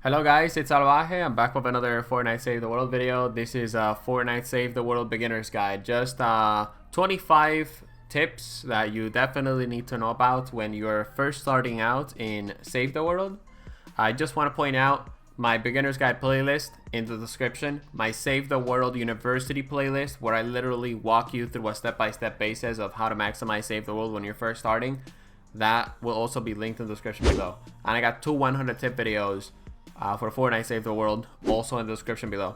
Hello guys, it's Salvaje. I'm back with another Fortnite Save the World video. This is a Fortnite Save the World Beginner's Guide. Just 25 tips that you definitely need to know about when you're first starting out in Save the World. I just want to point out my Beginner's Guide playlist in the description, my Save the World University playlist where I literally walk you through a step-by-step basis of how to maximize Save the World when you're first starting. That will also be linked in the description below. And I got two 100 tip videos for Fortnite Save the World, also in the description below.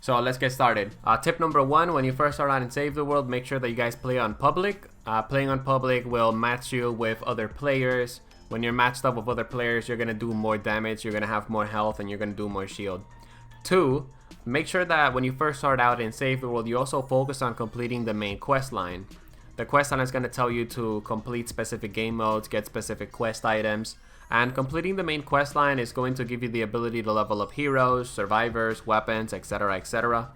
So let's get started. Tip number one, when you first start out in Save the World, make sure that you guys play on public. Playing on public will match you with other players. When you're matched up with other players, you're going to do more damage, you're going to have more health, and you're going to do more shield. Two, make sure that when you first start out in Save the World, you also focus on completing the main quest line. The quest line is going to tell you to complete specific game modes, get specific quest items, and completing the main quest line is going to give you the ability to level up heroes, survivors, weapons, etc, etc.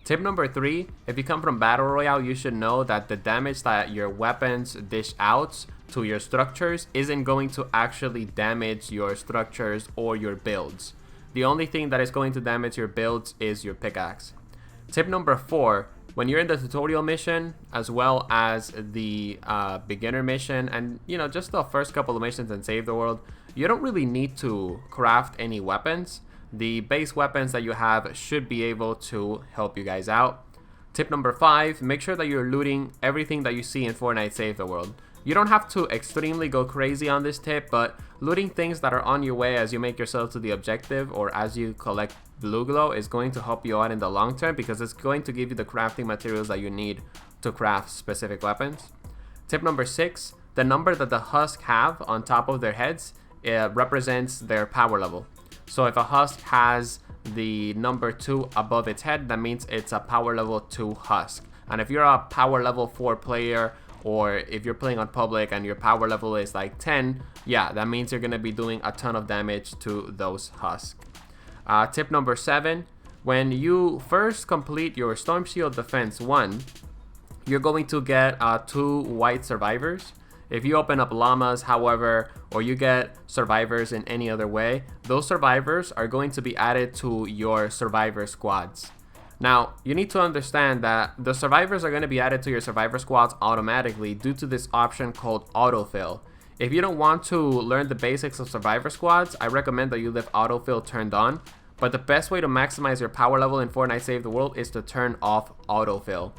Tip number three, if you come from Battle Royale, you should know that the damage that your weapons dish out to your structures isn't going to actually damage your structures or your builds. The only thing that is going to damage your builds is your pickaxe. Tip number four, when you're in the tutorial mission as well as the beginner mission and just the first couple of missions in Save the World, you don't really need to craft any weapons. The base weapons that you have should be able to help you guys out. Tip number five, make sure that you're looting everything that you see in Fortnite Save the World. You don't have to extremely go crazy on this tip, but looting things that are on your way as you make yourself to the objective or as you collect blue glow is going to help you out in the long term because it's going to give you the crafting materials that you need to craft specific weapons. Tip number six, the number that the husk have on top of their heads represents their power level. So if a husk has the number 2 above its head, that means it's a power level 2 husk. And if you're a power level 4 player, or if you're playing on public and your power level is like 10, yeah, that means you're going to be doing a ton of damage to those husks. Tip number 7, when you first complete your Storm Shield Defense 1, you're going to get 2 white survivors. If you open up Llamas, however, or you get survivors in any other way, those survivors are going to be added to your survivor squads. Now, you need to understand that the survivors are going to be added to your survivor squads automatically due to this option called autofill. If you don't want to learn the basics of survivor squads, I recommend that you leave autofill turned on. But the best way to maximize your power level in Fortnite Save the World is to turn off autofill.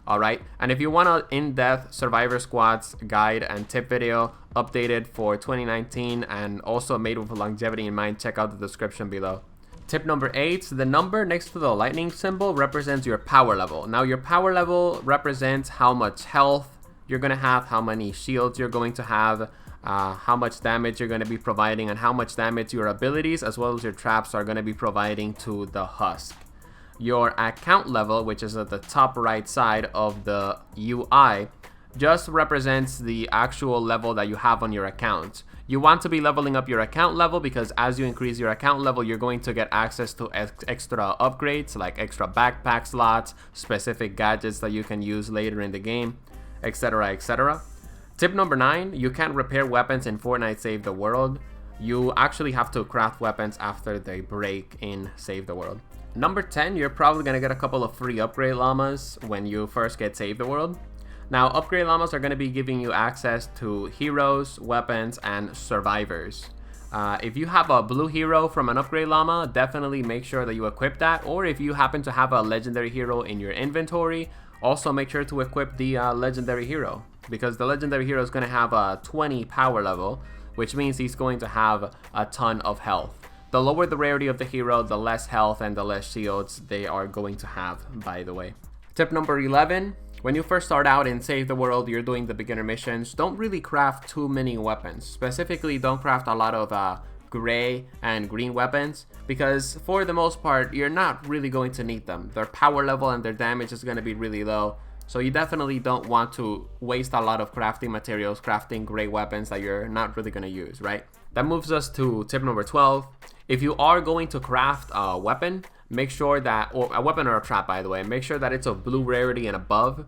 Alright, and if you want an in-depth survivor squads guide and tip video updated for 2019 and also made with longevity in mind, check out the description below. Tip number 8, the number next to the lightning symbol represents your power level. Now your power level represents how much health you're going to have, how many shields you're going to have, how much damage you're going to be providing, and how much damage your abilities as well as your traps are going to be providing to the husk. Your account level, which is at the top right side of the UI, just represents the actual level that you have on your account. You want to be leveling up your account level because as you increase your account level, you're going to get access to extra upgrades like extra backpack slots, specific gadgets that you can use later in the game, etc, etc. Tip number 9, you can't repair weapons in Fortnite Save the World. You actually have to craft weapons after they break in Save the World. Number 10, you're probably going to get a couple of free upgrade llamas when you first get Save the World. Now, upgrade llamas are going to be giving you access to heroes, weapons, and survivors. If you have a blue hero from an upgrade llama, definitely make sure that you equip that. Or if you happen to have a legendary hero in your inventory, also make sure to equip the legendary hero. Because the legendary hero is going to have a 20 power level, which means he's going to have a ton of health. The lower the rarity of the hero, the less health and the less shields they are going to have, by the way. Tip number 11, when you first start out in Save the World, you're doing the beginner missions, don't really craft too many weapons. Specifically, don't craft a lot of gray and green weapons because for the most part, you're not really going to need them. Their power level and their damage is going to be really low. So you definitely don't want to waste a lot of crafting materials, crafting gray weapons that you're not really going to use, right? That moves us to tip number 12. If you are going to craft a weapon, make sure that, or a weapon or a trap by the way, make sure that it's of blue rarity and above.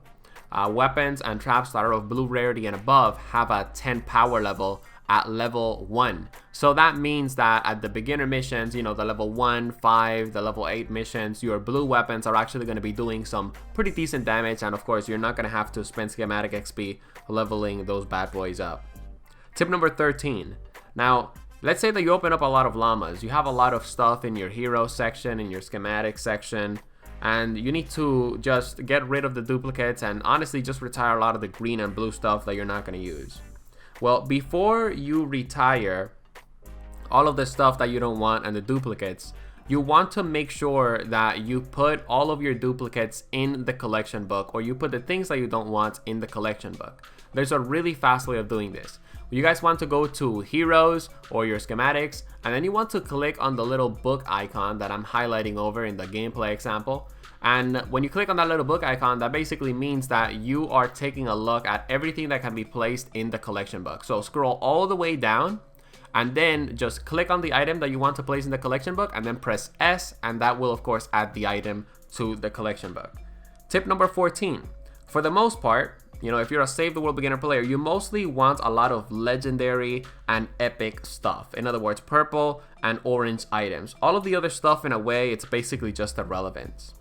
Weapons and traps that are of blue rarity and above have a 10 power level at level 1. So that means that at the beginner missions, you know, the level 1, 5, the level 8 missions, your blue weapons are actually going to be doing some pretty decent damage, and of course you're not going to have to spend schematic XP leveling those bad boys up. Tip number 13. Now, let's say that you open up a lot of llamas. You have a lot of stuff in your hero section, in your schematic section, and you need to just get rid of the duplicates and honestly just retire a lot of the green and blue stuff that you're not going to use. Well, before you retire all of the stuff that you don't want and the duplicates, you want to make sure that you put all of your duplicates in the collection book, or you put the things that you don't want in the collection book. There's a really fast way of doing this. You guys want to go to heroes or your schematics, and then you want to click on the little book icon that I'm highlighting over in the gameplay example. And when you click on that little book icon, that basically means that you are taking a look at everything that can be placed in the collection book. So scroll all the way down and then just click on the item that you want to place in the collection book and then press S, and that will of course add the item to the collection book. Tip number 14. For the most part, you know, if you're a Save the World beginner player, you mostly want a lot of legendary and epic stuff. In other words, purple and orange items. All of the other stuff, in a way, it's basically just irrelevant.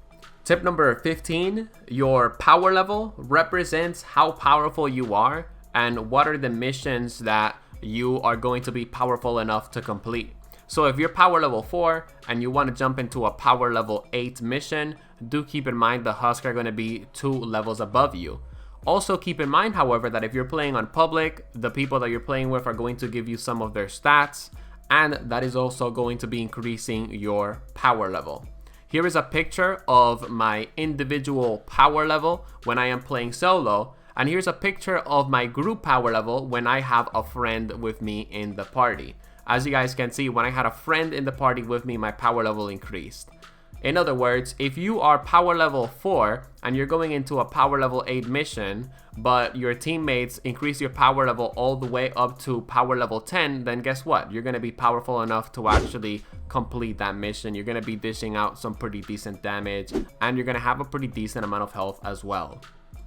Tip number 15, your power level represents how powerful you are and what are the missions that you are going to be powerful enough to complete. So if you're power level 4 and you want to jump into a power level 8 mission, do keep in mind the Husk are going to be 2 levels above you. Also keep in mind, however, that if you're playing on public, the people that you're playing with are going to give you some of their stats, and that is also going to be increasing your power level. Here is a picture of my individual power level when I am playing solo, and here's a picture of my group power level when I have a friend with me in the party. As you guys can see, when I had a friend in the party with me, my power level increased. In other words, if you are power level 4 and you're going into a power level 8 mission, but your teammates increase your power level all the way up to power level 10, then guess what? You're going to be powerful enough to actually complete that mission. You're going to be dishing out some pretty decent damage, and you're going to have a pretty decent amount of health as well.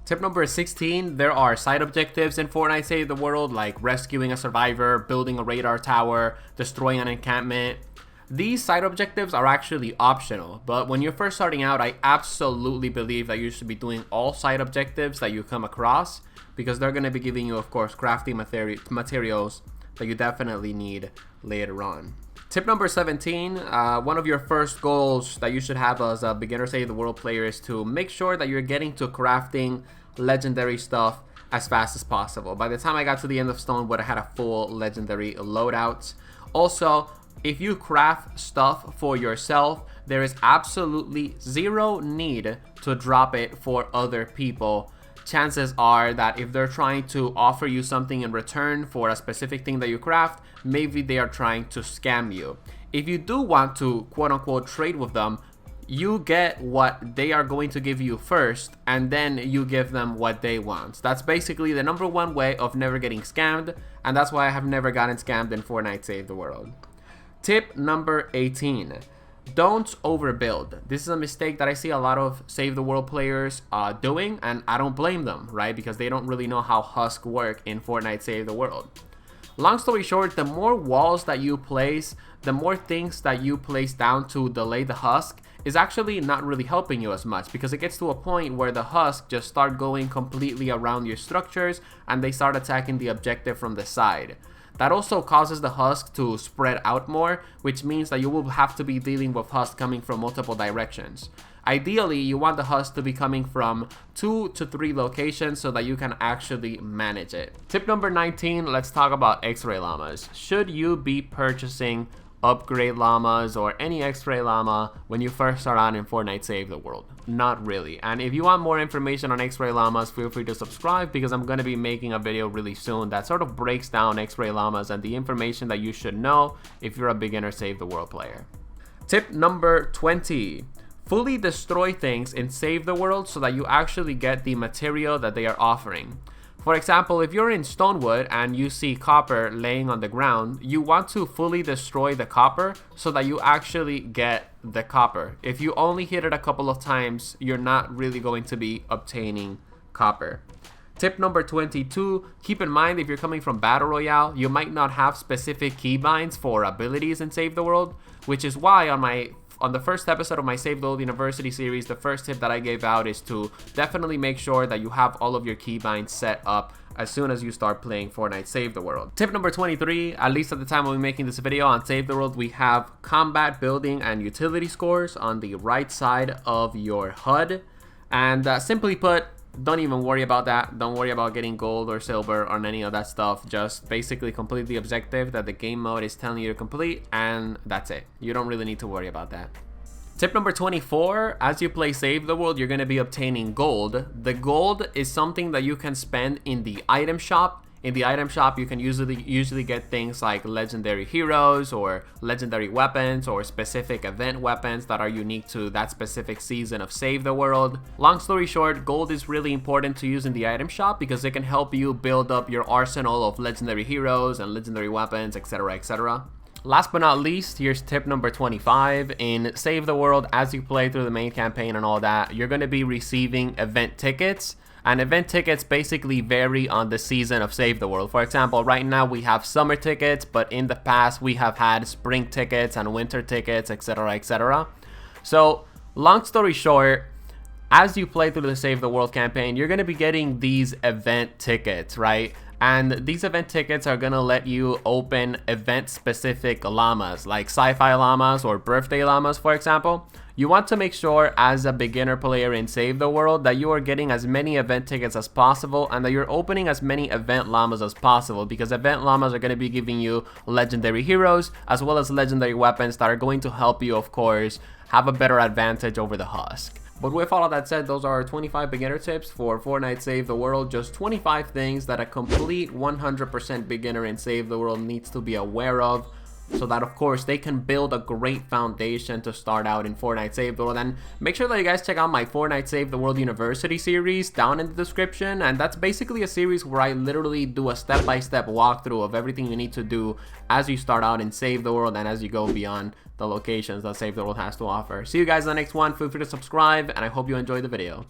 Tip number 16, there are side objectives in Fortnite Save the World, like rescuing a survivor, building a radar tower, destroying an encampment. These side objectives are actually optional, but when you're first starting out, I absolutely believe that you should be doing all side objectives that you come across, because they're going to be giving you, of course, crafting materials that you definitely need later on. Tip number 17, one of your first goals that you should have as a beginner Save the World player is to make sure that you're getting to crafting legendary stuff as fast as possible. By the time I got to the end of Stonewood, I had a full legendary loadout. Also, if you craft stuff for yourself, there is absolutely zero need to drop it for other people. Chances are that if they're trying to offer you something in return for a specific thing that you craft, maybe they are trying to scam you. If you do want to quote-unquote trade with them, you get what they are going to give you first, and then you give them what they want. That's basically the #1 way of never getting scammed, and that's why I have never gotten scammed in Fortnite Save the World. Tip number 18, don't overbuild. This is a mistake that I see a lot of Save the World players doing, and I don't blame them, right? Because they don't really know how Husk work in Fortnite Save the World. Long story short, the more walls that you place, the more things that you place down to delay the Husk is actually not really helping you as much, because it gets to a point where the Husk just start going completely around your structures and they start attacking the objective from the side. That also causes the Husk to spread out more, which means that you will have to be dealing with Husk coming from multiple directions. Ideally, you want the Husk to be coming from 2 to 3 locations so that you can actually manage it. Tip number 19, let's talk about X-ray llamas. Should you be purchasing upgrade llamas or any X-ray llama when you first start out in Fortnite Save the World? Not really. And if you want more information on X-ray llamas, feel free to subscribe, because I'm going to be making a video really soon that sort of breaks down X-ray llamas and the information that you should know if you're a beginner Save the World player. Tip number 20, fully destroy things in Save the World so that you actually get the material that they are offering. For example, if you're in Stonewood and you see copper laying on the ground, you want to fully destroy the copper so that you actually get the copper. If you only hit it a couple of times, you're not really going to be obtaining copper. Tip number 22, keep in mind if you're coming from Battle Royale, you might not have specific keybinds for abilities in Save the World, which is why on the first episode of my Save the World University series, the first tip that I gave out is to definitely make sure that you have all of your keybinds set up as soon as you start playing Fortnite Save the World. Tip number 23, at least at the time of me making this video on Save the World, we have combat, building, and utility scores on the right side of your HUD. And simply put, don't even worry about that. Don't worry about getting gold or silver or any of that stuff. Just basically complete the objective that the game mode is telling you to complete, and that's it. You don't really need to worry about that. Tip number 24, as you play Save the World, you're going to be obtaining gold. The gold is something that you can spend in the item shop. In the item shop, you can usually get things like legendary heroes or legendary weapons or specific event weapons that are unique to that specific season of Save the World. Long story short, gold is really important to use in the item shop because it can help you build up your arsenal of legendary heroes and legendary weapons, etc, etc. Last but not least, here's tip number 25. In Save the World, as you play through the main campaign and all that, you're going to be receiving event tickets. And event tickets basically vary on the season of Save the World. For example, right now we have summer tickets, but in the past we have had spring tickets and winter tickets, etc, etc. So, long story short, as you play through the Save the World campaign, you're going to be getting these event tickets, right? And these event tickets are going to let you open event-specific llamas, like sci-fi llamas or birthday llamas, for example. You want to make sure as a beginner player in Save the World that you are getting as many event tickets as possible and that you're opening as many event llamas as possible, because event llamas are going to be giving you legendary heroes as well as legendary weapons that are going to help you, of course, have a better advantage over the husk. But with all of that said, those are 25 beginner tips for Fortnite Save the World. Just 25 things that a complete 100% beginner in Save the World needs to be aware of, so that of course they can build a great foundation to start out in Fortnite Save the World. And make sure that you guys check out my Fortnite Save the World University series down in the description, and that's basically a series where I literally do a step-by-step walkthrough of everything you need to do as you start out in Save the World and as you go beyond the locations that Save the World has to offer. See you guys in the next one. Feel free to subscribe, and I hope you enjoyed the video.